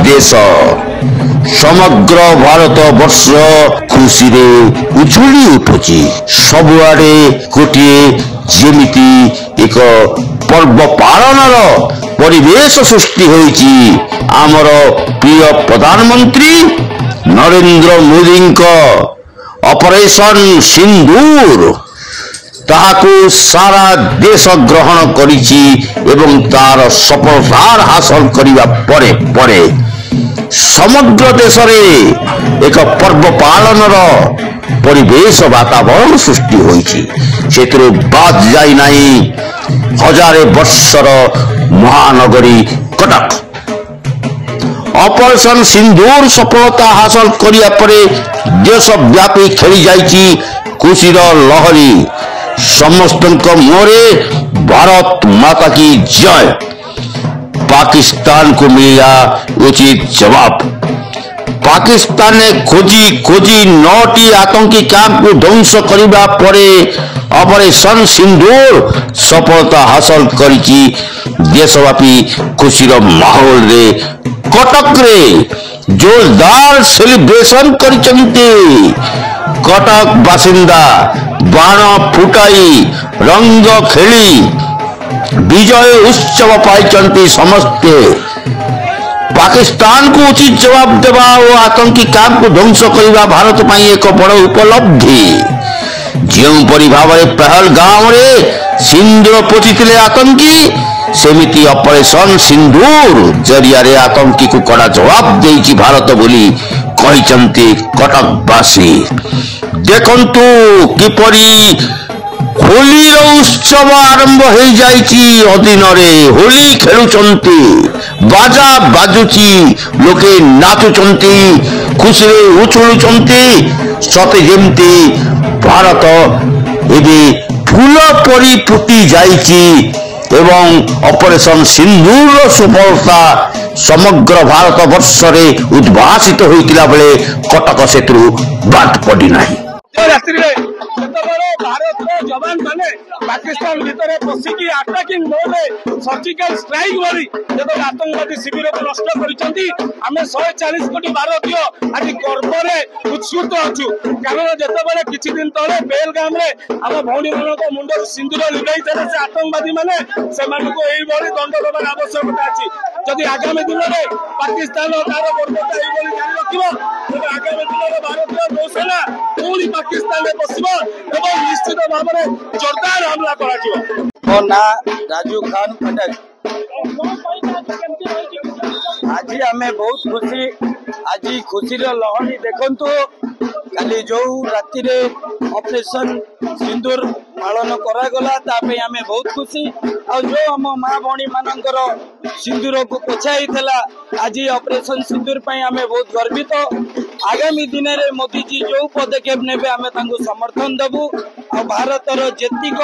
देश समग्र भारत वर्ष खुशी रे उछुली उठुची सबुआडे गोटे जेमिति एक पर्व पालनर परिवेश सृष्टि होईची। आमर प्रिय प्रधानमंत्री नरेंद्र मोदी ऑपरेशन सिंदूर ताहाकू सारा देश ग्रहण करिछि एवं तार सफलता हासिल करिबा परे परे समग्र देश रे एक पर्व पालनर परिवेश वातावरण सृष्टि होईछि। सेतरो बात जाई नाही हजारे वर्षर महानगरी कटक ऑपरेशन सिंदूर सफलता हासिल करिया परे देशव्यापी खेली जाइछि खुशीर लहरी। समस्त मोरे भारत माता की जय। पाकिस्तान को मिला उचित जवाब। पाकिस्तान ने खोजी खोजी 9टी आतंकी कैंप को ध्वंस करने परे ऑपरेशन सिंदूर सफलता हासिल करिछि। देशव्यापी खुशीर माहौल रे कटक रे जोरदार सेलिब्रेशन करिसंती। कटक बासिंदा बाण फुटाई रंग खेली विजय उत्सव पाई समस्ते। पाकिस्तान को उचित जवाब देवा और आतंकी कैंप को ध्वंस करने भारत पाई एक बड़ उपलब्धि। जो परी भाव पहलगाम रे सिंदूर पोचिथिले आतंकी सेमिति ऑपरेशन सिंदूर जरिया रे आतंकी को कड़ा जवाब देइछि भारत बोली कहिसंती कटकवासी। देखंतु किपरी होली उत्सव आरंभ हो जाइछि। अधीन रे होली खेलुचंती बाजा बाजुची लोके नाचुचंती खुशी रे उछुलुचंती सते जेमती भारत एबे फूल परी फुटी जाइछि एवं ऑपरेशन सिंदूर सफलता समग्र भारत वर्ष रे उद्भासित होइतिला बेले कटक सेतु बात पड़ी नाही। भारत जवान माने पाकिस्तान भीतर पशिकी अटैकिंग मोडे सर्जिकल स्ट्राइक वाली जब आतंकवादी शिविर को नष्ट करिसंती। आमे 140 कोटी भारतीय आज गर्व रे उत्सुक अछु कारण जेतेबेले किछि दिन तळे बेलगाम रे हम भौणी मानक मुंडर सिंदूर लिगाई तले से आतंकवादी माने से मानको एई भली दंड देबार आवश्यकता अछि। जदि आगामी दिन रे पाकिस्तान तार बर्बरता एई भली जानि रखिबो तबे आगामी दिन रे भारतीय नौसेना पूरी पाकिस्तान रे बसिबो एवं निश्चित भाव में जोरदार हमला करा। मो ना राजू खान खटक। आज आम बहुत खुशी आज खुशी लहरी देखु काली जो राति ऑपरेशन सिंदूर पालन करागला आम बहुत खुशी आ जो आम माँ भौणी मानकर सिंदूर को पोछाई आज ऑपरेशन सिंदूर आम बहुत गर्वित। आगामी दिन में मोदी जी जो पदक्षेप ने आम समर्थन देबू आ भारतर जेतिक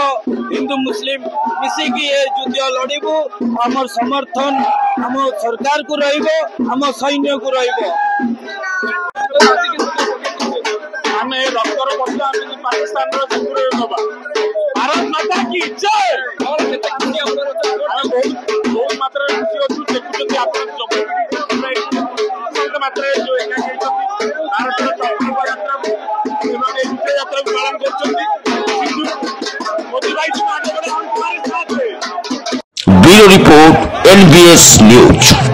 हिंदू मुस्लिम मिसिकी युद्ध लड़बू आम समर्थन आम सरकार को रहिबो आम सैन्य को रहिबो। आम रक्तर बदला पाकिस्तान भारत माता की जय। बहुत मात्रा खुशी अच्छु देखुं आप मात्रा जो भारत यात्रा पालन कर ब्यूरो रिपोर्ट NBS न्यूज।